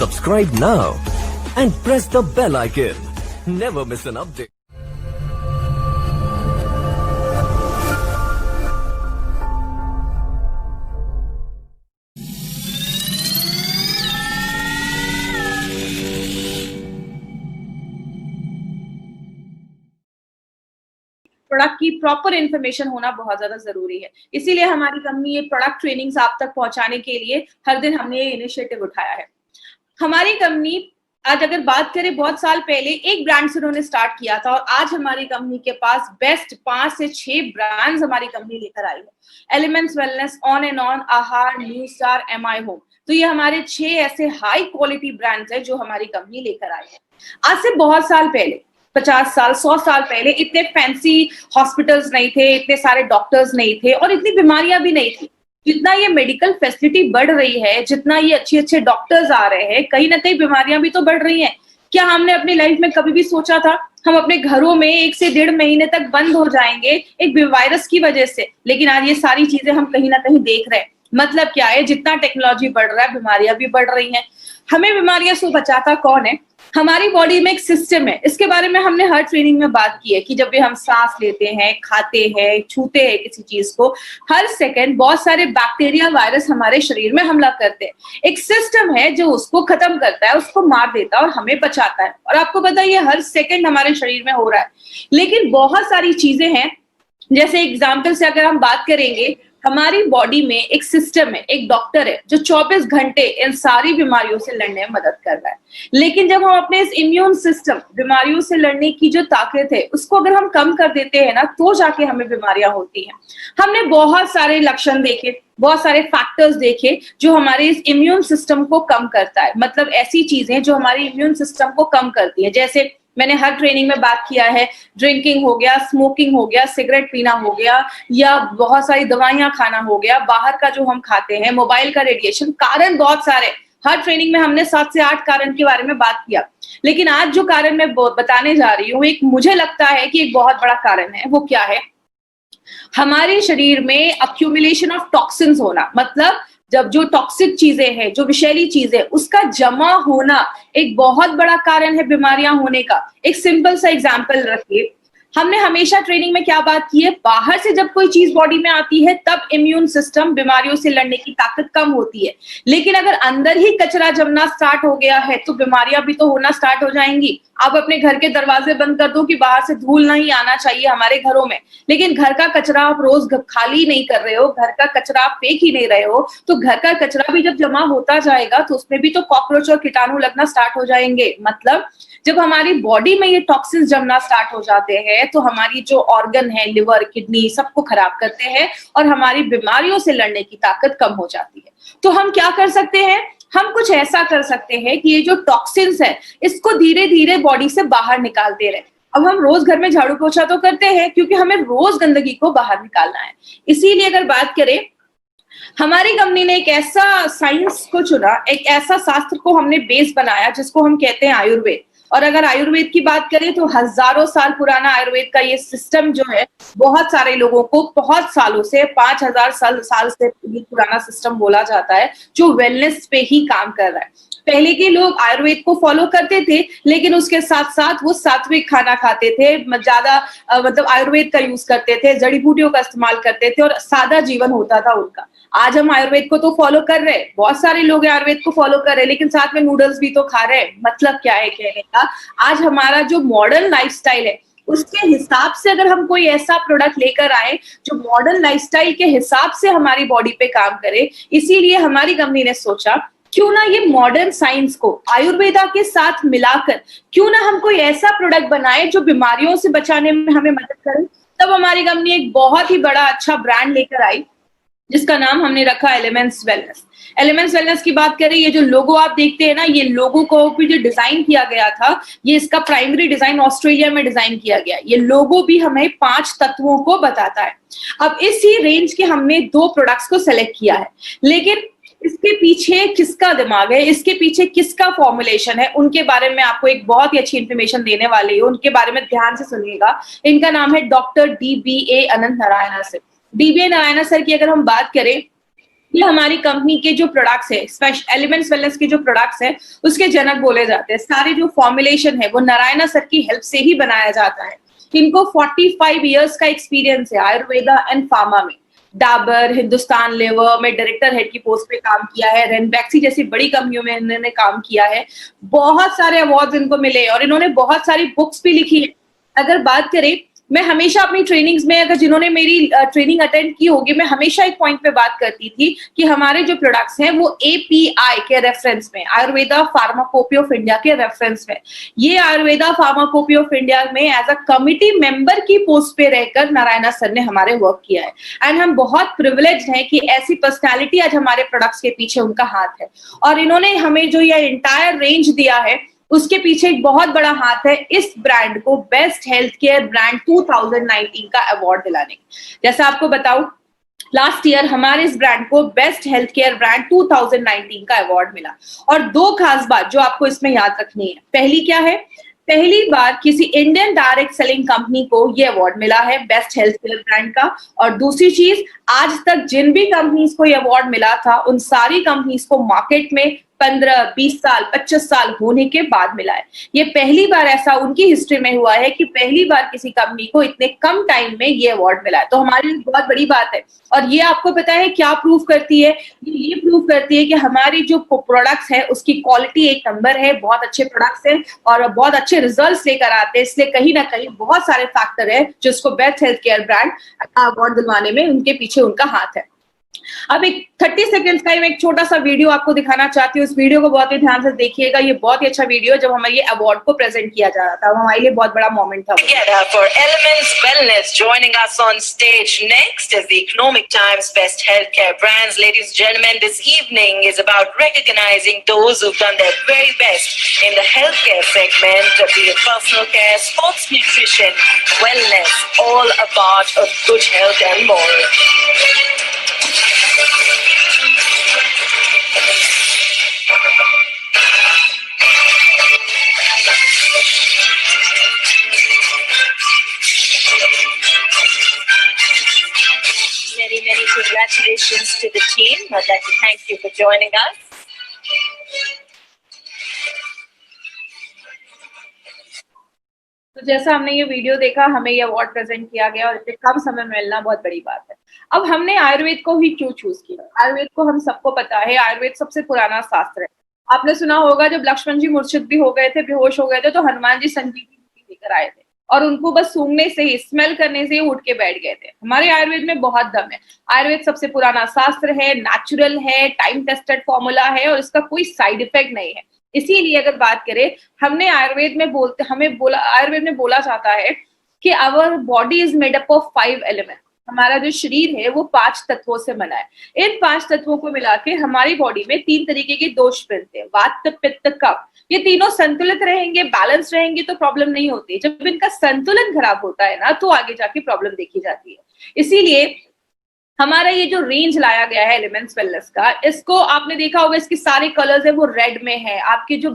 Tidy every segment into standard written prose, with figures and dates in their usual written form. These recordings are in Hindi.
Subscribe now and press the bell icon. Never miss an update. Product की प्रॉपर इन्फॉर्मेशन होना बहुत ज्यादा जरूरी है। इसीलिए हमारी कंपनी ये प्रोडक्ट ट्रेनिंग्स आप तक पहुंचाने के लिए हर दिन हमने ये इनिशिएटिव उठाया है। हमारी कंपनी आज अगर बात करें, बहुत साल पहले एक ब्रांड से उन्होंने स्टार्ट किया था और आज हमारी कंपनी के पास बेस्ट 5 से 6 ब्रांड्स हमारी कंपनी लेकर आई है। Elements wellness, on and on, आहार, न्यू स्टार, एमआई होम। तो ये हमारे 6 ऐसे हाई क्वालिटी ब्रांड्स हैं जो हमारी कंपनी लेकर आई है। आज से बहुत साल पहले, 50 साल 100 साल पहले इतने फैंसी हॉस्पिटल्स नहीं थे, इतने सारे डॉक्टर्स नहीं थे और इतनी बीमारियां भी नहीं थी। जितना ये मेडिकल फैसिलिटी बढ़ रही है, जितना ये अच्छे अच्छे डॉक्टर्स आ रहे हैं, कहीं ना कहीं बीमारियां भी तो बढ़ रही हैं। क्या हमने अपनी लाइफ में कभी भी सोचा था हम अपने घरों में 1 से 1.5 महीने तक बंद हो जाएंगे एक वायरस की वजह से? लेकिन आज ये सारी चीजें हम कहीं ना कहीं देख रहे हैं। मतलब क्या है, जितना टेक्नोलॉजी बढ़ रहा है बीमारियां भी बढ़ रही हैं। हमें बीमारियां से बचाता कौन है? हमारी बॉडी में एक सिस्टम है। इसके बारे में हमने हर ट्रेनिंग में बात की है कि जब भी हम सांस लेते हैं, खाते हैं, छूते हैं किसी चीज को, हर सेकंड बहुत सारे बैक्टीरिया, वायरस हमारे शरीर में हमला करते हैं। एक सिस्टम है जो उसको खत्म करता है, उसको मार देता है और हमें बचाता है। और आपको पता है ये हर सेकंड हमारे शरीर में हो रहा है। लेकिन बहुत सारी चीजें हैं, जैसे एग्जाम्पल से अगर हम बात करेंगे, हमारी बॉडी में एक सिस्टम है, एक डॉक्टर है जो 24 घंटे इन सारी बीमारियों से लड़ने में मदद कर रहा है। लेकिन जब हम अपने इस इम्यून सिस्टम, बीमारियों से लड़ने की जो ताकत है, उसको अगर हम कम कर देते हैं ना, तो जाके हमें बीमारियां होती हैं। हमने बहुत सारे लक्षण देखे, बहुत सारे फैक्टर्स देखे जो हमारे इस इम्यून सिस्टम को कम करता है। मतलब ऐसी चीजें जो हमारे इम्यून सिस्टम को कम करती है। जैसे मैंने हर ट्रेनिंग में बात किया है, ड्रिंकिंग हो गया, स्मोकिंग हो गया, सिगरेट पीना हो गया, या बहुत सारी दवाइयां खाना हो गया, बाहर का जो हम खाते हैं, मोबाइल का रेडिएशन। कारण बहुत सारे, हर ट्रेनिंग में हमने 7 से 8 कारण के बारे में बात किया। लेकिन आज जो कारण मैं बताने जा रही हूँ, एक मुझे लगता है कि एक बहुत बड़ा कारण है। वो क्या है? हमारे शरीर में अक्यूमुलेशन ऑफ टॉक्सिन्स होना। मतलब जब जो टॉक्सिक चीजें हैं, जो विषैली चीजें, उसका जमा होना एक बहुत बड़ा कारण है बीमारियां होने का। एक सिंपल सा एग्जांपल रखिए, हमने हमेशा ट्रेनिंग में क्या बात की है, बाहर से जब कोई चीज बॉडी में आती है तब इम्यून सिस्टम, बीमारियों से लड़ने की ताकत कम होती है। लेकिन अगर अंदर ही कचरा जमना स्टार्ट हो गया है तो बीमारियां भी तो होना स्टार्ट हो जाएंगी। आप अपने घर के दरवाजे बंद कर दो कि बाहर से धूल नहीं आना चाहिए हमारे घरों में, लेकिन घर का कचरा आप रोज खाली नहीं कर रहे हो, घर का कचरा आप फेंक ही नहीं रहे हो, तो घर का कचरा भी जब जमा होता जाएगा तो उसमें भी तो कॉकरोच और कीटाणु लगना स्टार्ट हो जाएंगे। मतलब जब हमारी बॉडी में ये टॉक्सिन्स जमना स्टार्ट हो जाते हैं तो हमारी जो ऑर्गन है, लिवर, किडनी, सबको खराब करते हैं और हमारी बीमारियों से लड़ने की ताकत कम हो जाती है। तो हम क्या कर सकते हैं? हम कुछ ऐसा कर सकते हैं कि ये जो टॉक्सिन्स है, इसको धीरे धीरे बॉडी से बाहर निकालते रहे। अब हम रोज घर में झाड़ू पोछा तो करते हैं क्योंकि हमें रोज गंदगी को बाहर निकालना है। इसीलिए अगर बात करें, हमारी कंपनी ने एक ऐसा साइंस को चुना, एक ऐसा शास्त्र को हमने बेस बनाया जिसको हम कहते हैं आयुर्वेद। और अगर आयुर्वेद की बात करें तो हजारों साल पुराना आयुर्वेद का ये सिस्टम जो है, बहुत सारे लोगों को बहुत सालों से, 5000 साल से ये पुराना सिस्टम बोला जाता है, जो वेलनेस पे ही काम कर रहा है। पहले के लोग आयुर्वेद को फॉलो करते थे, लेकिन उसके साथ साथ वो सात्विक खाना खाते थे, ज्यादा मतलब आयुर्वेद का यूज करते थे, जड़ी बूटियों का इस्तेमाल करते थे और सादा जीवन होता था उनका। आज हम आयुर्वेद को तो फॉलो कर रहे हैं, बहुत सारे लोग आयुर्वेद को फॉलो कर रहे हैं, लेकिन साथ में नूडल्स भी तो खा रहे हैं। मतलब क्या है कहने का, आज हमारा जो मॉडर्न लाइफस्टाइल है उसके हिसाब से अगर हम कोई ऐसा प्रोडक्ट लेकर आए जो मॉडर्न लाइफस्टाइल के हिसाब से हमारी बॉडी पे काम करे, इसीलिए हमारी कंपनी ने सोचा क्यों ना ये मॉडर्न साइंस को आयुर्वेदा के साथ मिलाकर क्यों ना हम कोई ऐसा प्रोडक्ट बनाए जो बीमारियों से बचाने में हमें मदद करे। तब हमारी कंपनी एक बहुत ही बड़ा अच्छा ब्रांड लेकर आई जिसका नाम हमने रखा एलिमेंट्स वेलनेस। एलिमेंट्स वेलनेस की बात करें, ये जो लोगो आप देखते हैं ना, ये लोगो को भी जो डिजाइन किया गया था, ये इसका प्राइमरी डिजाइन ऑस्ट्रेलिया में डिजाइन किया गया। ये लोगो भी हमें 5 तत्वों को बताता है। अब इसी रेंज के हमने 2 प्रोडक्ट्स को सेलेक्ट किया है, लेकिन इसके पीछे किसका दिमाग है, इसके पीछे किसका फॉर्मुलेशन है, उनके बारे में आपको एक बहुत ही अच्छी इंफॉर्मेशन देने वाली है। उनके बारे में ध्यान से सुनिएगा। इनका नाम है doctor DBA Anant Narayan sir. DBA Narayan sir की अगर हम बात करें ये हमारी कंपनी के जो प्रोडक्ट्स है, स्पेशल एलिमेंट्स वेलनेस के जो प्रोडक्ट्स है, उसके जनक बोले जाते हैं। सारे जो फॉर्मुलेशन है वो नारायणा सर की हेल्प से ही बनाया जाता है। इनको 45 इयर्स का एक्सपीरियंस है आयुर्वेदा एंड फार्मा में। डाबर, हिंदुस्तान लेवर में डायरेक्टर हेड की पोस्ट पे काम किया है, रेनबैक्सी जैसी बड़ी कंपनियों में इन्होंने काम किया है। बहुत सारे अवार्ड्स इनको मिले और इन्होंने बहुत सारी बुक्स भी लिखी है। अगर बात करें, मैं हमेशा अपनी ट्रेनिंग्स में, अगर जिन्होंने मेरी ट्रेनिंग अटेंड की होगी, मैं हमेशा एक पॉइंट पे बात करती थी कि हमारे जो प्रोडक्ट्स हैं वो एपीआई के रेफरेंस में, आयुर्वेदा फार्माकोपी ऑफ इंडिया के रेफरेंस में, ये आयुर्वेदा फार्माकोपी ऑफ इंडिया में एज अ कमिटी मेंबर की पोस्ट पे रहकर नारायणा सर ने हमारे वर्क किया है। एंड हम बहुत प्रिविलेज्ड हैं कि ऐसी पर्सनैलिटी आज हमारे प्रोडक्ट्स के पीछे उनका हाथ है। और इन्होंने हमें जो ये इंटायर रेंज दिया है उसके पीछे एक बहुत बड़ा हाथ है इस ब्रांड को बेस्ट हेल्थ केयर ब्रांड 2019 का अवार्ड दिलाने। जैसा आपको बताऊं, लास्ट ईयर हमारे इस ब्रांड को बेस्ट हेल्थ केयर ब्रांड 2019 का अवार्ड मिला। और दो खास बात जो आपको इसमें याद रखनी है, पहली क्या है, पहली बार किसी इंडियन डायरेक्ट सेलिंग कंपनी को ये अवार्ड मिला है बेस्ट हेल्थ केयर ब्रांड का। और दूसरी चीज, आज तक जिन भी कंपनीज को ये अवार्ड मिला था उन सारी कंपनीज को मार्केट में 15, 20 साल, 25 साल होने के बाद मिला है। ये पहली बार ऐसा उनकी हिस्ट्री में हुआ है कि पहली बार किसी कंपनी को इतने कम टाइम में ये अवार्ड मिला है। तो हमारे लिए बहुत बड़ी बात है। और ये आपको पता है क्या प्रूव करती है? ये प्रूव करती है कि हमारी जो प्रोडक्ट्स है उसकी क्वालिटी एक नंबर है, बहुत अच्छे प्रोडक्ट्स हैं और बहुत अच्छे रिजल्ट्स लेकर आते हैं। इसलिए कहीं ना कहीं बहुत सारे फैक्टर है जिसको best health care brand award दिलवाने में उनके पीछे उनका हाथ है। अब एक 30 सेकंड्स का एक छोटा सा वीडियो आपको दिखाना चाहती हूँ। इस वीडियो को बहुत ही ध्यान से देखिएगा। ये बहुत ही अच्छा वीडियो जब हमें ये अवार्ड को प्रेजेंट किया जा रहा था, हमारे लिए बहुत बड़ा मोमेंट था। For Elements Wellness, joining us on stage next is the Economic Times Best Healthcare Brands. Ladies and gentlemen, this evening is about recognizing those who've done their very best in the healthcare segment, be it personal care, sports nutrition, wellness, all a part of good health and more. Many congratulations to the team. I'd like to thank you for joining us. तो जैसा हमने ये वीडियो देखा, हमें ये अवार्ड प्रेजेंट किया गया और इतने कम समय में मिलना बहुत बड़ी बात है। अब हमने आयुर्वेद को ही क्यों चूज किया? आयुर्वेद को हम सबको पता है, आयुर्वेद सबसे पुराना शास्त्र है। आपने सुना होगा जब लक्ष्मण जी मूर्छित भी हो गए थे, बेहोश हो गए थे, तो हनुमान जी संजीवनी लेकर आए थे और उनको बस सूंघने से ही, स्मेल करने से ही उठ के बैठ गए थे। हमारे आयुर्वेद में बहुत दम है। आयुर्वेद सबसे पुराना शास्त्र है, नेचुरल है, टाइम टेस्टेड फॉर्मूला है और इसका कोई साइड इफेक्ट नहीं है। इसीलिए अगर बात करें, हमने आयुर्वेद में आयुर्वेद में बोला जाता है कि our body is made up of 5 element. हमारा जो शरीर है वो 5 तत्वों से बना है। इन 5 तत्वों को मिला के हमारी बॉडी में 3 तरीके के दोष मिलते हैं, वात, पित्त, कफ। ये तीनों संतुलित रहेंगे, बैलेंस रहेंगे तो प्रॉब्लम नहीं होती। जब इनका संतुलन खराब होता है ना, तो आगे जाके प्रॉब्लम देखी जाती है। इसीलिए हमारा ये जो रेंज लाया गया है एलिमेंट्स वेलनेस का, इसको आपने देखा होगा, इसके सारे कलर्स है वो रेड में है। आपके जो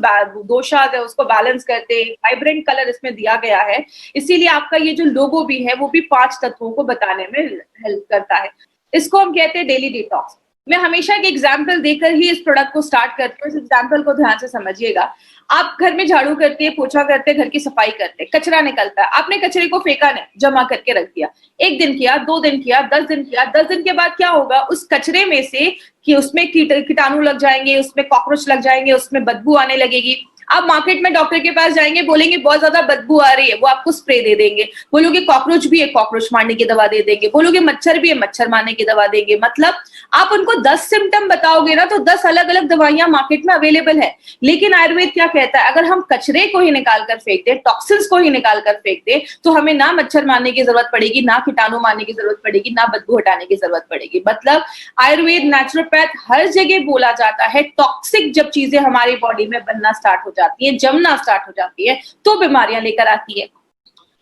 दोषाज है उसको बैलेंस करते वाइब्रेंट कलर इसमें दिया गया है। इसीलिए आपका ये जो लोगो भी है वो भी 5 तत्वों को बताने में हेल्प करता है। इसको हम कहते हैं डेली डिटॉक्स। मैं हमेशा एक एग्जाम्पल देकर ही इस प्रोडक्ट को स्टार्ट करती हूँ। इस एग्जाम्पल को ध्यान से समझिएगा। आप घर में झाड़ू करते हैं, पोछा करते हैं, घर की सफाई करते हैं, कचरा निकलता है, आपने कचरे को फेंका नहीं, जमा करके रख दिया। 1 दिन किया, 2 दिन किया, 10 दिन किया। 10 दिन के बाद क्या होगा? उस कचरे में से कि उसमें कीटाणु लग जाएंगे, उसमें कॉकरोच लग जाएंगे, उसमें बदबू आने लगेगी। आप मार्केट में डॉक्टर के पास जाएंगे, बोलेंगे बहुत ज्यादा बदबू आ रही है, वो आपको स्प्रे दे देंगे। बोलोगे कॉकरोच भी है, कॉकरोच मारने की दवा दे देंगे। बोलोगे मच्छर भी है, मच्छर मारने की दवा देंगे। मतलब आप उनको 10 सिम्टम बताओगे ना, तो 10 अलग अलग दवाइयां मार्केट में अवेलेबल है। लेकिन आयुर्वेद क्या कहता है? अगर हम कचरे को ही निकाल कर फेंक दे, टॉक्सिन्स को ही निकाल कर फेंक दे, तो हमें ना मच्छर मारने की जरूरत पड़ेगी, ना कीटाणु मारने की जरूरत पड़ेगी, ना बदबू हटाने की जरूरत पड़ेगी। मतलब आयुर्वेद, नेचुरोपैथ हर जगह बोला जाता है, टॉक्सिक जब चीजें हमारी बॉडी में बनना स्टार्ट हो जाती है, जमना स्टार्ट हो जाती है, तो बीमारियां लेकर आती है।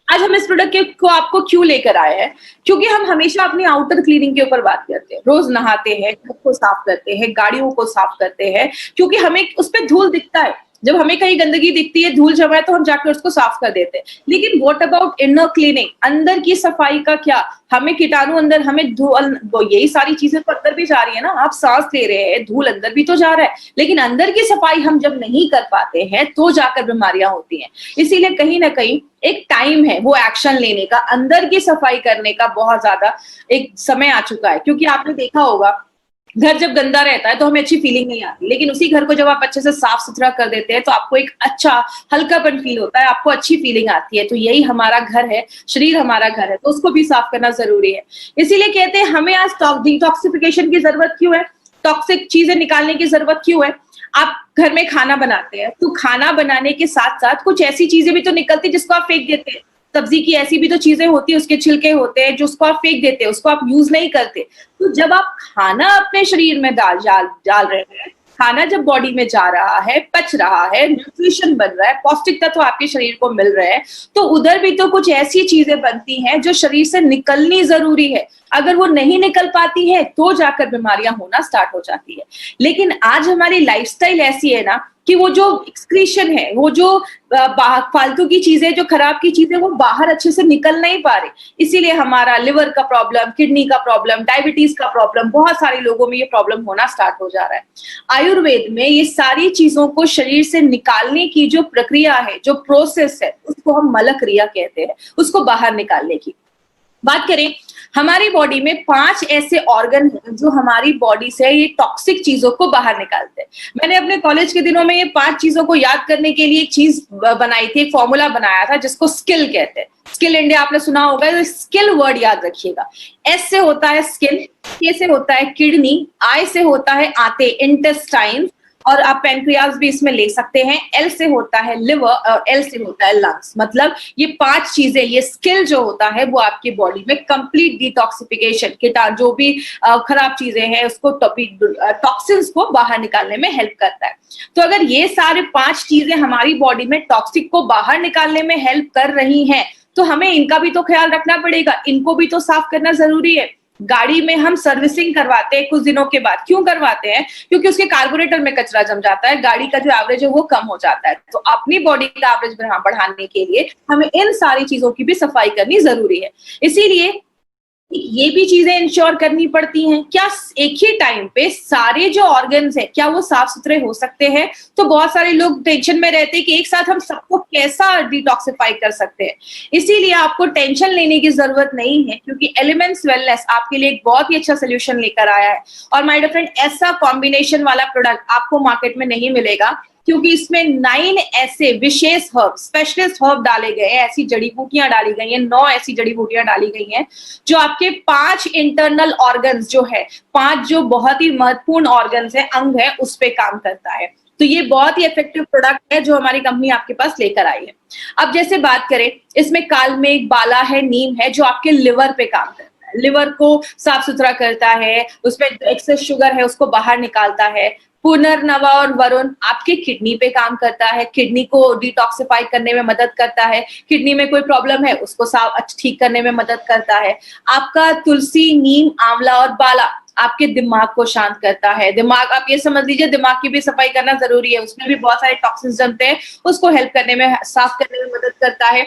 आज हम इस प्रोडक्ट को आपको क्यों लेकर आए हैं? क्योंकि हम हमेशा अपनी आउटर क्लीनिंग के ऊपर बात करते हैं। रोज नहाते हैं, घर को साफ करते हैं, गाड़ियों को साफ करते हैं, क्योंकि हमें उस पर धूल दिखता है। जब हमें कहीं गंदगी दिखती है, धूल जमा है, तो हम जाकर उसको साफ कर देते हैं। लेकिन व्हाट अबाउट इनर क्लीनिंग, अंदर की सफाई का क्या? हमें कीटाणु अंदर, हमें धूल, यही सारी चीजें तो अंदर भी जा रही है ना, आप सांस ले रहे हैं, धूल अंदर भी तो जा रहा है, लेकिन अंदर की सफाई हम जब नहीं कर पाते हैं तो जाकर बीमारियां होती हैं। इसीलिए कहीं ना कहीं एक टाइम है वो एक्शन लेने का, अंदर की सफाई करने का बहुत ज्यादा एक समय आ चुका है। क्योंकि आपने देखा होगा, घर जब गंदा रहता है तो हमें अच्छी फीलिंग नहीं आती, लेकिन उसी घर को जब आप अच्छे से साफ सुथरा कर देते हैं तो आपको एक अच्छा हल्कापन फील होता है, आपको अच्छी फीलिंग आती है। तो यही हमारा घर है, शरीर हमारा घर है, तो उसको भी साफ करना जरूरी है। इसीलिए कहते हैं हमें आज डिटॉक्सिफिकेशन की जरूरत क्यों है, टॉक्सिक चीजें निकालने की जरूरत क्यों है। आप घर में खाना बनाते हैं तो खाना बनाने के साथ साथ कुछ ऐसी चीजें भी तो निकलती जिसको आप फेंक देते हैं। सब्जी की ऐसी भी तो चीजें होती है, उसके छिलके होते हैं जो उसको आप फेंक देते हैं, उसको आप यूज नहीं करते। तो जब आप खाना अपने शरीर में डाल रहे हैं, खाना जब बॉडी में जा रहा है, पच रहा है, न्यूट्रिशन बन रहा है, पौष्टिक तत्व आपके शरीर को मिल रहे हैं, तो उधर भी तो कुछ ऐसी चीजें बनती हैं जो शरीर से निकलनी जरूरी है। अगर वो नहीं निकल पाती है तो जाकर बीमारियां होना स्टार्ट हो जाती है। लेकिन आज हमारी लाइफस्टाइल ऐसी है ना कि वो जो एक्सक्रीशन है, वो जो फालतू की चीजें, जो खराब की चीजें, वो बाहर अच्छे से निकल नहीं पा रही। इसीलिए हमारा लिवर का प्रॉब्लम, किडनी का प्रॉब्लम, डायबिटीज का प्रॉब्लम, बहुत सारे लोगों में ये प्रॉब्लम होना स्टार्ट हो जा रहा है। आयुर्वेद में ये सारी चीजों को शरीर से निकालने की जो प्रक्रिया है, जो प्रोसेस है, उसको हम मल क्रिया कहते हैं, उसको बाहर निकालने की बात करें। हमारी बॉडी में 5 ऐसे ऑर्गन हैं जो हमारी बॉडी से ये टॉक्सिक चीजों को बाहर निकालते हैं। मैंने अपने कॉलेज के दिनों में ये 5 चीजों को याद करने के लिए एक चीज बनाई थी, एक फॉर्मूला बनाया था जिसको स्किल कहते हैं। स्किल इंडिया आपने सुना होगा, तो स्किल वर्ड याद रखिएगा। एस से होता है स्किन, के से होता है किडनी, आई से होता है आंतें, इंटेस्टाइन, और आप पैंक्रियाज भी इसमें ले सकते हैं। एल से होता है लिवर और एल से होता है लंग्स। मतलब ये 5 चीजें, ये स्किल जो होता है वो आपकी बॉडी में कंप्लीट डिटॉक्सिफिकेशन, कीटाणु जो भी खराब चीजें हैं उसको, टॉक्सिन्स को बाहर निकालने में हेल्प करता है। तो अगर ये सारे 5 चीजें हमारी बॉडी में टॉक्सिक को बाहर निकालने में हेल्प कर रही हैं, तो हमें इनका भी तो ख्याल रखना पड़ेगा, इनको भी तो साफ करना जरूरी है। गाड़ी में हम सर्विसिंग करवाते हैं कुछ दिनों के बाद, क्यों करवाते हैं? क्योंकि उसके कार्बोरेटर में कचरा जम जाता है, गाड़ी का जो एवरेज है वो कम हो जाता है। तो अपनी बॉडी का एवरेज बढ़ाने के लिए हमें इन सारी चीजों की भी सफाई करनी जरूरी है। इसीलिए ये भी चीजें इंश्योर करनी पड़ती हैं। क्या एक ही टाइम पे सारे जो ऑर्गन्स हैं क्या वो साफ सुथरे हो सकते हैं? तो बहुत सारे लोग टेंशन में रहते हैं कि एक साथ हम सबको कैसा डिटॉक्सिफाई कर सकते हैं। इसीलिए आपको टेंशन लेने की जरूरत नहीं है, क्योंकि एलिमेंट्स वेलनेस आपके लिए एक बहुत ही अच्छा सोल्यूशन लेकर आया है। और माय डियर फ्रेंड, ऐसा कॉम्बिनेशन वाला प्रोडक्ट आपको मार्केट में नहीं मिलेगा, क्योंकि इसमें 9 ऐसे विशेष हर्ब, स्पेशलिस्ट हर्ब डाले गए हैं, ऐसी जड़ी बूटियां डाली गई हैं, 9 ऐसी जड़ी बूटियां डाली गई हैं जो आपके 5 इंटरनल ऑर्गन्स जो है, 5 जो बहुत ही महत्वपूर्ण ऑर्गन्स है, अंग है, उस पे काम करता है। तो ये बहुत ही इफेक्टिव प्रोडक्ट है जो हमारी कंपनी आपके पास लेकर आई है। अब जैसे बात करें, इसमें कालमेघ, बाला है, नीम है, जो आपके लिवर पे काम करता है, लिवर को साफ सुथरा करता है, उसमें एक्सेस शुगर है उसको बाहर निकालता है। पुनर्नवा और वरुण आपके किडनी पे काम करता है, किडनी को डिटॉक्सिफाई करने में मदद करता है, किडनी में कोई प्रॉब्लम है उसको साफ ठीक करने में मदद करता है। आपका तुलसी, नीम, आंवला और बाला आपके दिमाग को शांत करता है। दिमाग, आप ये समझ लीजिए, दिमाग की भी सफाई करना जरूरी है, उसमें भी बहुत सारे टॉक्सिन्स जमते हैं, उसको हेल्प करने में, साफ करने में मदद करता है।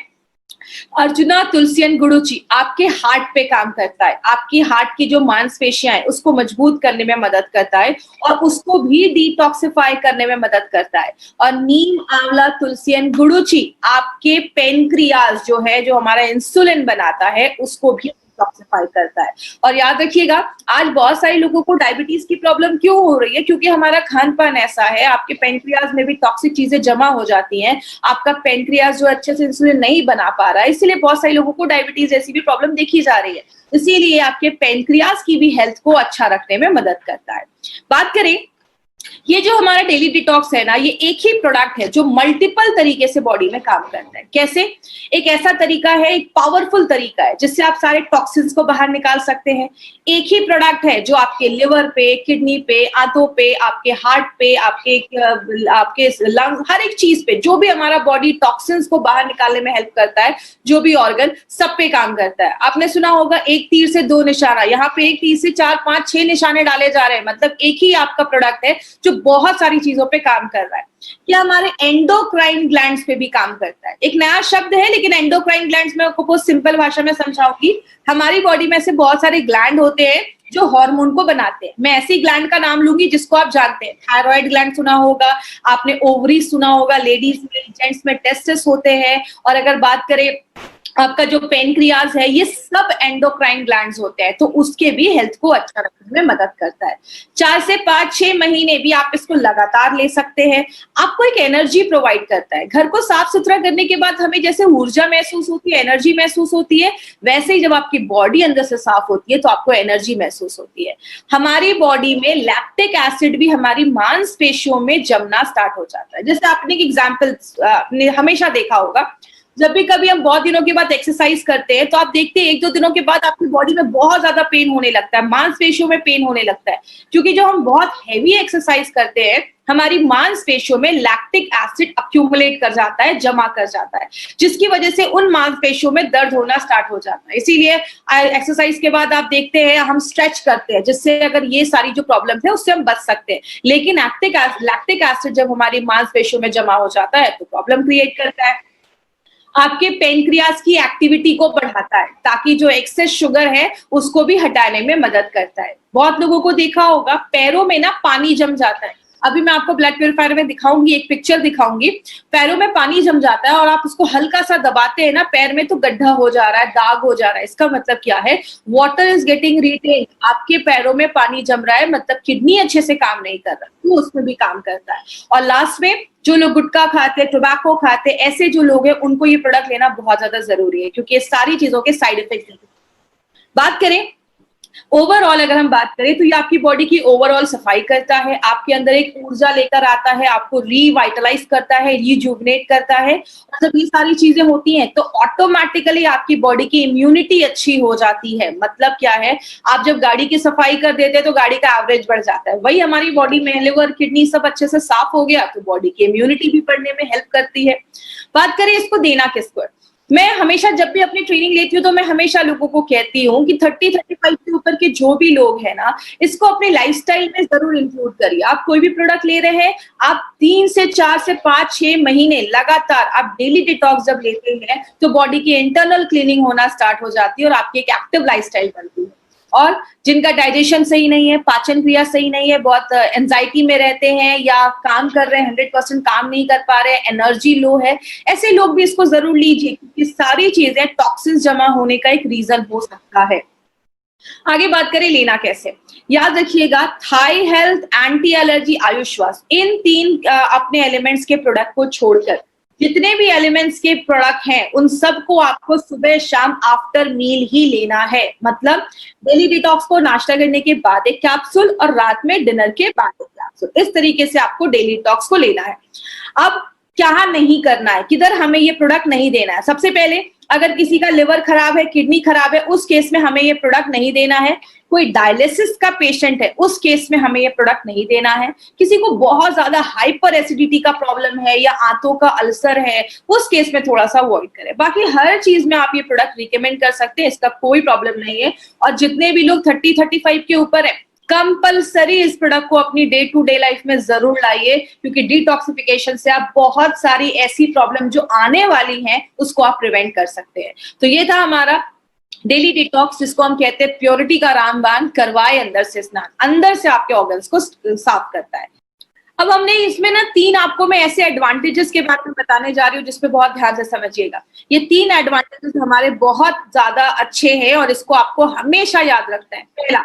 अर्जुना, तुलसियन, गुड़ुचि आपके हार्ट पे काम करता है, आपकी हार्ट की जो मांसपेशियां हैं उसको मजबूत करने में मदद करता है और उसको भी डिटॉक्सिफाई करने में मदद करता है। और नीम, आंवला, तुलसियन, गुड़ुचि आपके पेनक्रियाज जो है, जो हमारा इंसुलिन बनाता है, उसको भी डिटॉक्सिफाई करता है। और याद रखिएगा, आज बहुत सारे लोगों को डायबिटीज की प्रॉब्लम क्यों हो रही है? क्योंकि हमारा खान पान ऐसा है, आपके पेनक्रियाज में भी टॉक्सिक चीजें जमा हो जाती हैं, आपका पेनक्रियाज जो अच्छे से इंसुलिन नहीं बना पा रहा है, इसीलिए बहुत सारे लोगों को डायबिटीज जैसी भी प्रॉब्लम देखी जा रही है। इसीलिए आपके पेनक्रियाज की भी हेल्थ को अच्छा रखने में मदद करता है। बात करें, ये जो हमारा डेली डिटॉक्स है ना, ये एक ही प्रोडक्ट है जो मल्टीपल तरीके से बॉडी में काम करता है। कैसे? एक ऐसा तरीका है, एक पावरफुल तरीका है जिससे आप सारे टॉक्सिन्स को बाहर निकाल सकते हैं। एक ही प्रोडक्ट है जो आपके लिवर पे, किडनी पे, आंतों पे, आपके हार्ट पे, आपके लंग, हर एक चीज पे, जो भी हमारा बॉडी टॉक्सिन्स को बाहर निकालने में हेल्प करता है, जो भी ऑर्गन, सब पे काम करता है। आपने सुना होगा, एक तीर से 2 निशाना, यहाँ पे एक तीर से 4, 5, 6 निशाने डाले जा रहे हैं। मतलब एक ही आपका प्रोडक्ट है जो बहुत सारी चीजों पे काम कर रहा है। कि हमारे एंडोक्राइन ग्लैंड्स पे भी काम करता है। एक नया शब्द है, लेकिन एंडोक्राइन ग्लैंड्स में आपको बहुत सिंपल भाषा में समझाऊंगी। हमारी बॉडी में से बहुत सारे ग्लैंड होते हैं जो हार्मोन को बनाते हैं। मैं ऐसी ग्लैंड का नाम लूंगी जिसको आप जानते हैं। थायराइड ग्लैंड सुना होगा आपने, ओवरी सुना होगा, लेडीज में, जेंट्स में टेस्टिस होते हैं, और अगर बात करें आपका जो पेनक्रियाज है, ये सब एंडोक्राइन ग्लैंड्स होते हैं। तो उसके भी हेल्थ को अच्छा रखने में मदद करता है। 4 से 5-6 महीने भी आप इसको लगातार ले सकते हैं। आपको एक एनर्जी प्रोवाइड करता है। घर को साफ सुथरा करने के बाद हमें जैसे ऊर्जा महसूस होती है, एनर्जी महसूस होती है, वैसे ही जब आपकी बॉडी अंदर से साफ होती है तो आपको एनर्जी महसूस होती है। हमारी बॉडी में लैक्टिक एसिड भी हमारी मांसपेशियों में जमना स्टार्ट हो जाता है। जैसे आपने एक एग्जाम्पल हमेशा देखा होगा, जब भी कभी हम बहुत दिनों के बाद एक्सरसाइज करते हैं तो आप देखते हैं 1-2 दिनों के बाद आपकी बॉडी में बहुत ज्यादा पेन होने लगता है, मांसपेशियों में पेन होने लगता है, क्योंकि जब हम बहुत हैवी एक्सरसाइज करते हैं हमारी मांसपेशियों में लैक्टिक एसिड अक्यूमुलेट कर जाता है, जमा कर जाता है, जिसकी वजह से उन मांसपेशियों में दर्द होना स्टार्ट हो जाता है। इसीलिए एक्सरसाइज के बाद आप देखते हैं हम स्ट्रेच करते हैं, जिससे अगर ये सारी जो प्रॉब्लम है उससे हम बच सकते हैं। लेकिन लैक्टिक एसिड जब हमारी मांसपेशियों में जमा हो जाता है तो प्रॉब्लम क्रिएट करता है। आपके पेनक्रियाज की एक्टिविटी को बढ़ाता है, ताकि जो एक्सेस शुगर है उसको भी हटाने में मदद करता है। बहुत लोगों को देखा होगा पैरों में ना पानी जम जाता है। अभी मैं आपको ब्लड प्यूरिफायर में दिखाऊंगी, एक पिक्चर दिखाऊंगी। पैरों में पानी जम जाता है और आप उसको हल्का सा दबाते हैं ना पैर में, तो गड्ढा हो जा रहा है, दाग हो जा रहा है। इसका मतलब क्या है? Water is getting retain. आपके पैरों में पानी जम रहा है, मतलब किडनी अच्छे से काम नहीं कर रहा, तो उसमें भी काम करता है। और लास्ट में जो लोग गुटखा खाते, टोबैको खाते, ऐसे जो लोग हैं उनको ये प्रोडक्ट लेना बहुत ज्यादा जरूरी है, क्योंकि ये सारी चीजों के साइड इफेक्ट हैं। बात करें ओवरऑल, अगर हम बात करें तो ये आपकी बॉडी की ओवरऑल सफाई करता है, आपके अंदर एक ऊर्जा लेकर आता है, आपको रिवाइटलाइज करता है, रिजुवनेट करता है। और जब ये सारी चीजें होती हैं तो ऑटोमेटिकली आपकी बॉडी की इम्यूनिटी अच्छी हो जाती है। मतलब क्या है, आप जब गाड़ी की सफाई कर देते हैं तो गाड़ी का एवरेज बढ़ जाता है। वही हमारी बॉडी में लिवर, किडनी सब अच्छे से साफ हो गया तो बॉडी की इम्यूनिटी भी बढ़ने में हेल्प करती है। बात करें इसको देना किसको है, मैं हमेशा जब भी अपनी ट्रेनिंग लेती हूँ तो मैं हमेशा लोगों को कहती हूँ कि 30-35 के ऊपर के जो भी लोग हैं ना, इसको अपने लाइफस्टाइल में जरूर इंक्लूड करिए। आप कोई भी प्रोडक्ट ले रहे हैं, आप 3 से 4 से 5-6 महीने लगातार आप डेली डिटॉक्स जब लेते हैं तो बॉडी की इंटरनल क्लीनिंग होना स्टार्ट हो जाती है और आपकी एक एक्टिव लाइफस्टाइल बनती है। और जिनका डाइजेशन सही नहीं है, पाचन क्रिया सही नहीं है, बहुत एंजाइटी में रहते हैं या काम कर रहे हैं 100% काम नहीं कर पा रहे हैं, एनर्जी लो है, ऐसे लोग भी इसको जरूर लीजिए, क्योंकि सारी चीजें टॉक्सिन्स जमा होने का एक रीजन हो सकता है। आगे बात करें लेना कैसे, याद रखिएगा थाई हेल्थ, एंटी एलर्जी, आयुश्वास, इन 3 अपने एलिमेंट्स के प्रोडक्ट को छोड़कर जितने भी एलिमेंट्स के प्रोडक्ट हैं उन सबको आपको सुबह शाम आफ्टर मील ही लेना है। मतलब डेली डिटॉक्स को नाश्ता करने के बाद एक कैप्सूल और रात में डिनर के बाद एक कैप्सूल, इस तरीके से आपको डेली डिटॉक्स को लेना है। अब क्या नहीं करना है, किधर हमें ये प्रोडक्ट नहीं देना है। सबसे पहले अगर किसी का लिवर खराब है, किडनी खराब है, उस केस में हमें ये प्रोडक्ट नहीं देना है। कोई डायलिसिस का पेशेंट है, उस केस में हमें ये प्रोडक्ट नहीं देना है। किसी को बहुत ज्यादा हाइपर एसिडिटी का प्रॉब्लम है या आंतों का अल्सर है, उस केस में थोड़ा सा अवॉइड करें। बाकी हर चीज में आप ये प्रोडक्ट रिकमेंड कर सकते हैं, इसका कोई प्रॉब्लम नहीं है। और जितने भी लोग 30-35 के ऊपर है, कंपल्सरी इस प्रोडक्ट को अपनी डे टू डे लाइफ में जरूर लाइए, क्योंकि डिटॉक्सिफिकेशन से आप बहुत सारी ऐसी प्रॉब्लम जो आने वाली हैं उसको आप प्रिवेंट कर सकते हैं। तो ये था हमारा डेली डिटॉक्स, जिसको हम कहते हैं प्योरिटी का रामबाण, करवाए अंदर से स्नान, अंदर से आपके ऑर्गन्स को साफ करता है। अब हमने इसमें ना 3 आपको मैं ऐसे एडवांटेजेस के बारे में बताने जा रही हूँ जिसपे बहुत ध्यान से समझिएगा। ये 3 एडवांटेजेस हमारे बहुत ज्यादा अच्छे हैं और इसको आपको हमेशा याद रखना है। पहला,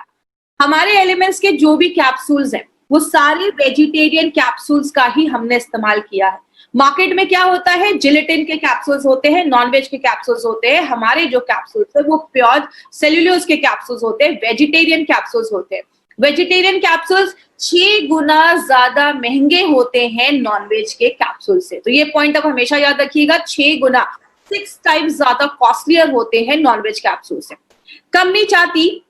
हमारे एलिमेंट्स के जो भी कैप्सूल्स हैं वो सारे वेजिटेरियन कैप्सूल्स का ही हमने इस्तेमाल किया है। मार्केट में क्या होता है, जिलेटिन के कैप्सूल्स होते हैं, नॉनवेज के कैप्सूल्स होते हैं। हमारे जो कैप्सूल्स है वो प्योर सेल्यूलोज के कैप्सूल्स होते हैं, वेजिटेरियन कैप्सूल्स होते हैं। वेजिटेरियन कैप्सूल्स 6 गुना ज्यादा महंगे होते हैं नॉनवेज के कैप्सूल से। तो ये पॉइंट आप हमेशा याद रखिएगा, 6 गुना 6 टाइम्स ज्यादा कॉस्टलियर होते हैं नॉनवेज कैप्सूल से। कंपनी चाहती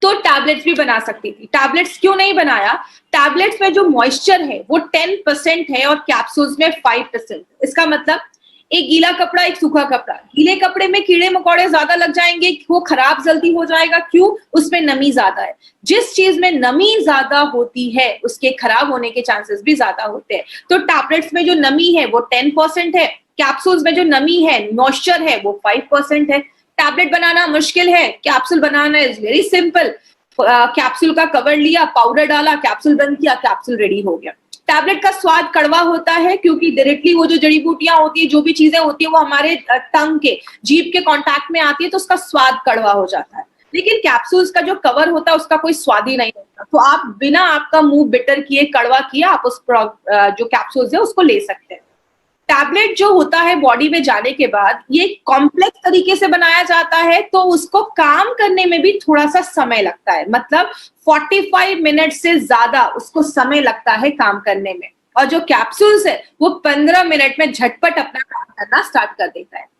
तो टैबलेट्स भी बना सकती थी। टैबलेट्स क्यों नहीं बनाया? टैबलेट्स में जो मॉइस्चर है वो 10% है और कैप्सूल्स में 5%। इसका मतलब एक गीला कपड़ा, एक सूखा कपड़ा। गीले कपड़े में कीड़े मकोड़े ज्यादा लग जाएंगे, वो खराब जल्दी हो जाएगा, क्यों? उसमें नमी ज्यादा है। जिस चीज में नमी ज्यादा होती है उसके खराब होने के चांसेस भी ज्यादा होते हैं। तो टैबलेट्स में जो नमी है वो 10% है, कैप्सूल्स में जो नमी है, मॉइस्चर है, वो 5% है। टैबलेट बनाना मुश्किल है, capsule banana is very simple. Capsule का कवर लिया, पाउडर डाला, कैप्सूल बंद किया, कैप्सूल रेडी हो गया। टैबलेट का स्वाद कड़वा होता है क्योंकि डायरेक्टली वो जो जड़ी बूटियां होती है, जो भी चीजें होती है, वो हमारे टंग के, जीभ के कांटेक्ट में आती है, तो उसका स्वाद कड़वा हो जाता है। लेकिन कैप्सूल्स का जो कवर होता है उसका कोई स्वाद ही नहीं होता, तो आप बिना आपका मुंह बिटर किए, कड़वा किए, आप उस जो कैप्सूल्स है उसको ले सकते हैं। टैबलेट जो होता है बॉडी में जाने के बाद ये कॉम्प्लेक्स तरीके से बनाया जाता है, तो उसको काम करने में भी थोड़ा सा समय लगता है। मतलब 45 मिनट से ज्यादा उसको समय लगता है काम करने में, और जो कैप्सूल्स है वो 15 मिनट में झटपट अपना काम करना स्टार्ट कर देता है।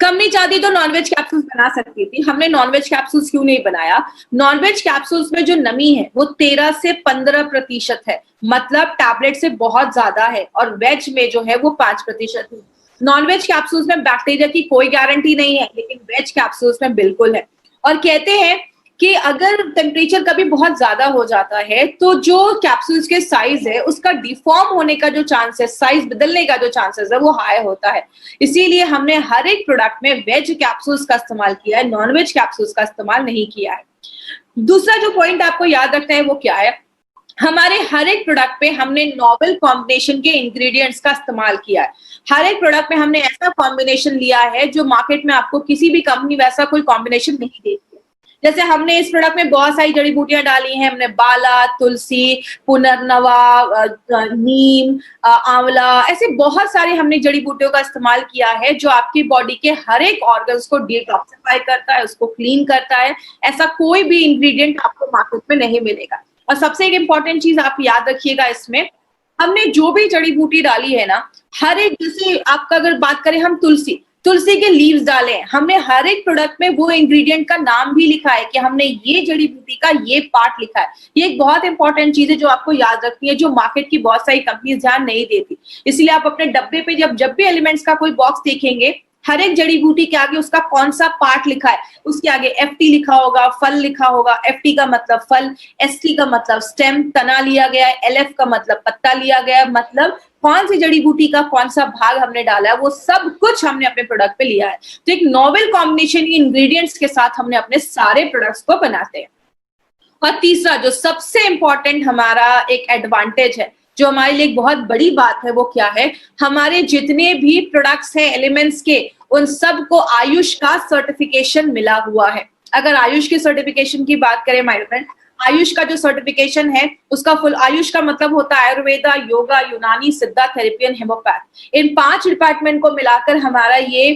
कंपनी चाहती तो नॉनवेज कैप्सूल्स बना सकती थी, हमने नॉनवेज कैप्सूल्स क्यों नहीं बनाया? नॉनवेज कैप्सूल्स में जो नमी है वो 13 से 15% है, मतलब टैबलेट से बहुत ज्यादा है, और वेज में जो है वो 5% है। नॉनवेज कैप्सूल्स में बैक्टीरिया की कोई गारंटी नहीं है, लेकिन वेज कैप्सूल्स में बिल्कुल है। और कहते हैं कि अगर टेम्परेचर कभी बहुत ज्यादा हो जाता है तो जो कैप्सूल्स के साइज है उसका डिफॉर्म होने का जो चांस है, साइज बदलने का जो चांसेस है, वो हाई होता है। इसीलिए हमने हर एक प्रोडक्ट में वेज कैप्सूल्स का इस्तेमाल किया है, नॉनवेज कैप्सूल्स का इस्तेमाल नहीं किया है। दूसरा जो पॉइंट आपको याद रखना है वो क्या है? हमारे हर एक प्रोडक्ट पे हमने नॉवेल कॉम्बिनेशन के इंग्रेडिएंट्स का इस्तेमाल किया है। हर एक प्रोडक्ट में हमने ऐसा कॉम्बिनेशन लिया है जो मार्केट में आपको किसी भी कंपनी वैसा कोई कॉम्बिनेशन नहीं देती। जैसे हमने इस प्रोडक्ट में बहुत सारी जड़ी बूटियां डाली हैं, हमने बाला, तुलसी, पुनर्नवा, नीम, आंवला, ऐसे बहुत सारे हमने जड़ी बूटियों का इस्तेमाल किया है जो आपकी बॉडी के हर एक ऑर्गन्स को डिटॉक्सिफाई करता है, उसको क्लीन करता है। ऐसा कोई भी इंग्रेडिएंट आपको मार्केट में नहीं मिलेगा। और सबसे एक इंपॉर्टेंट चीज आप याद रखिएगा, इसमें हमने जो भी जड़ी बूटी डाली है ना, हर एक, जैसे आपका अगर बात करें हम तुलसी के लीव्स डाले हैं, हमने हर एक प्रोडक्ट में वो इंग्रेडिएंट का नाम भी लिखा है कि हमने ये जड़ी बूटी का ये पार्ट लिखा है। ये एक बहुत इंपॉर्टेंट चीज है जो आपको याद रखनी है, जो मार्केट की बहुत सारी कंपनीज ध्यान नहीं देती। इसलिए आप अपने डब्बे पे जब भी एलिमेंट्स का कोई बॉक्स देखेंगे, हर एक जड़ी बूटी के आगे उसका कौन सा पार्ट लिखा है, उसके आगे FT लिखा होगा, फल लिखा होगा। FT का मतलब फल, ST का मतलब स्टेम, तना लिया गया है, LF का मतलब पत्ता लिया गया है, मतलब कौन सी जड़ी बूटी का कौन सा भाग हमने डाला है, वो सब कुछ हमने अपने प्रोडक्ट पे लिया है। तो एक नॉवेल कॉम्बिनेशन इंग्रेडिएंट्स के साथ हमने अपने सारे प्रोडक्ट्स को बनाते हैं। और तीसरा जो सबसे इंपॉर्टेंट हमारा एक एडवांटेज है, जो हमारे लिए एक बहुत बड़ी बात है, वो क्या है? हमारे जितने भी प्रोडक्ट्स हैं एलिमेंट्स के, उन सब को आयुष का सर्टिफिकेशन मिला हुआ है। अगर आयुष के सर्टिफिकेशन की बात करें माय फ्रेंड, आयुष का जो सर्टिफिकेशन है उसका फुल, आयुष का मतलब होता है आयुर्वेदा, योगा, यूनानी, सिद्धा, थेरेपी एंड हेमोपैथ। इन 5 डिपार्टमेंट को मिलाकर हमारा ये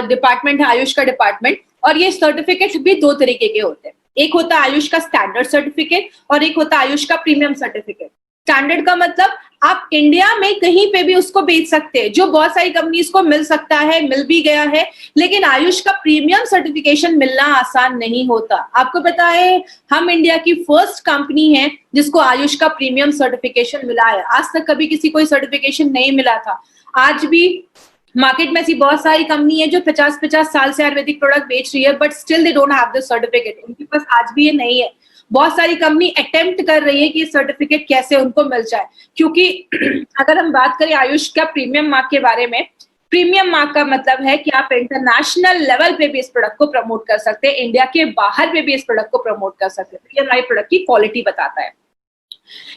डिपार्टमेंट है, आयुष का डिपार्टमेंट। और ये सर्टिफिकेट भी 2 तरीके के होते हैं, एक होता है आयुष का स्टैंडर्ड सर्टिफिकेट और एक होता है आयुष का प्रीमियम सर्टिफिकेट। स्टैंडर्ड का मतलब आप इंडिया में कहीं पे भी उसको बेच सकते हैं, जो बहुत सारी कंपनीज को मिल सकता है, मिल भी गया है, लेकिन आयुष का प्रीमियम सर्टिफिकेशन मिलना आसान नहीं होता। आपको पता है हम इंडिया की फर्स्ट कंपनी है जिसको आयुष का प्रीमियम सर्टिफिकेशन मिला है। आज तक कभी किसी को सर्टिफिकेशन नहीं मिला था। आज भी मार्केट में ऐसी बहुत सारी कंपनी है जो 50-50 साल से आयुर्वेदिक प्रोडक्ट बेच रही है, but still they don't have this certificate. उनके पास आज भी ये नहीं है। बहुत सारी कंपनी अटेम्प्ट कर रही है कि सर्टिफिकेट कैसे उनको मिल जाए, क्योंकि अगर हम बात करें आयुष का प्रीमियम मार्क के बारे में, प्रीमियम मार्क का मतलब है कि आप इंटरनेशनल लेवल पे भी इस प्रोडक्ट को प्रमोट कर सकते हैं, इंडिया के बाहर पे भी इस प्रोडक्ट को प्रमोट कर सकते हैं। ये हमारे प्रोडक्ट की क्वालिटी बताता है।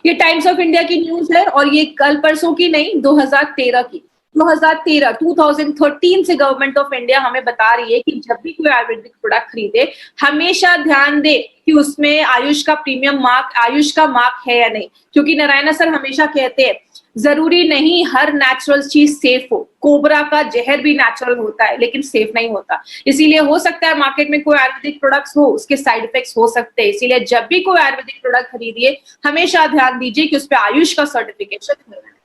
ये टाइम्स ऑफ इंडिया की न्यूज है और ये कल परसों की नहीं, 2013 की। 2013 से गवर्नमेंट ऑफ इंडिया हमें बता रही है कि जब भी कोई आयुर्वेदिक प्रोडक्ट खरीदे हमेशा ध्यान दे कि उसमें आयुष का प्रीमियम मार्क, आयुष का मार्क है या नहीं। क्योंकि नारायणा सर हमेशा कहते हैं जरूरी नहीं हर नेचुरल चीज सेफ हो। कोबरा का जहर भी नेचुरल होता है लेकिन सेफ नहीं होता। इसीलिए हो सकता है मार्केट में कोई आयुर्वेदिक प्रोडक्ट्स हो, उसके साइड इफेक्ट्स हो सकते हैं। इसीलिए जब भी कोई आयुर्वेदिक प्रोडक्ट खरीदिए हमेशा ध्यान दीजिए कि उस पर आयुष का सर्टिफिकेशन मिल रहा है।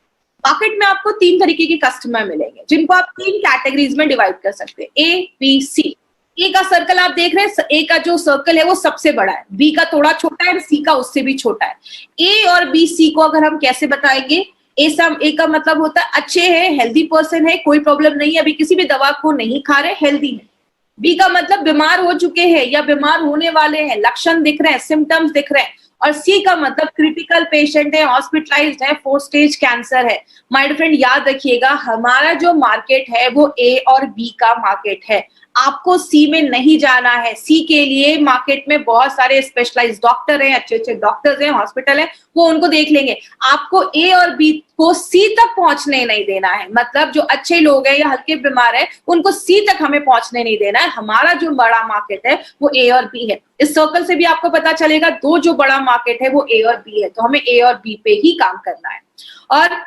मार्केट में आपको 3 तरीके के कस्टमर मिलेंगे जिनको आप 3 कैटेगरीज में डिवाइड कर सकते हैं, A, B, C। ए का सर्कल आप देख रहे हैं, ए का जो सर्कल है वो सबसे बड़ा है, बी का थोड़ा छोटा है, सी का उससे भी छोटा है। ए और बी सी को अगर हम कैसे बताएंगे, ए का मतलब होता है अच्छे है, हेल्दी पर्सन है, कोई प्रॉब्लम नहीं है, अभी किसी भी दवा को नहीं खा रहे, हेल्दी है। बी का मतलब बीमार हो चुके हैं या बीमार होने वाले हैं, लक्षण दिख रहे हैं, सिम्टम्स दिख रहे हैं। और सी का मतलब क्रिटिकल पेशेंट है, हॉस्पिटलाइज्ड है, 4 स्टेज कैंसर है। माय डियर फ्रेंड, याद रखिएगा हमारा जो मार्केट है वो ए और बी का मार्केट है। आपको सी में नहीं जाना है। सी के लिए मार्केट में बहुत सारे स्पेशलाइज्ड डॉक्टर हैं, अच्छे अच्छे डॉक्टर्स हैं, हॉस्पिटल है, वो उनको देख लेंगे। आपको ए और बी को सी तक पहुंचने नहीं देना है। मतलब जो अच्छे लोग हैं या हल्के बीमार है उनको सी तक हमें पहुंचने नहीं देना है। हमारा जो बड़ा मार्केट है वो ए और बी है। इस सर्कल से भी आपको पता चलेगा दो जो बड़ा मार्केट है वो ए और बी है, तो हमें ए और बी पे ही काम करना है। और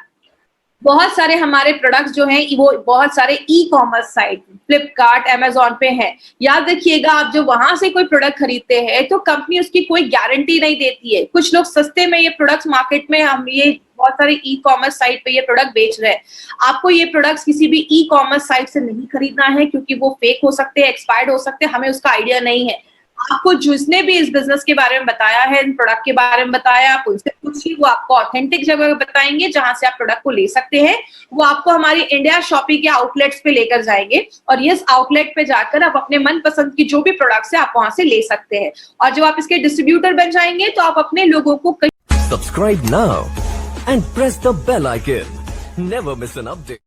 बहुत सारे हमारे प्रोडक्ट्स जो हैं वो बहुत सारे e commerce site Flipkart, Amazon पे हैं। याद रखिएगा आप जो वहां से कोई प्रोडक्ट खरीदते हैं तो कंपनी उसकी कोई गारंटी नहीं देती है। कुछ लोग सस्ते में ये प्रोडक्ट्स मार्केट में हम ये बहुत सारे ई कॉमर्स साइट पे ये प्रोडक्ट बेच रहे हैं। आपको ये प्रोडक्ट्स किसी भी ई कॉमर्स साइट से नहीं खरीदना है क्योंकि वो फेक हो सकते हैं, एक्सपायर्ड हो सकते हैं, हमें उसका आइडिया नहीं है। आपको जिसने भी इस बिजनेस के बारे में बताया है, इन प्रोडक्ट के बारे में बताया, आप उनसे पूछिए, वो आपको ऑथेंटिक जगह बताएंगे जहां से आप प्रोडक्ट को ले सकते हैं। वो आपको हमारी इंडिया शॉपिंग के आउटलेट्स पे लेकर जाएंगे और इस आउटलेट पे जाकर आप अपने मनपसंद की जो भी प्रोडक्ट्स है आप वहां से ले सकते हैं। और जब आप इसके डिस्ट्रीब्यूटर बन जाएंगे तो आप अपने लोगों को Subscribe now and press the bell icon. Never miss an update.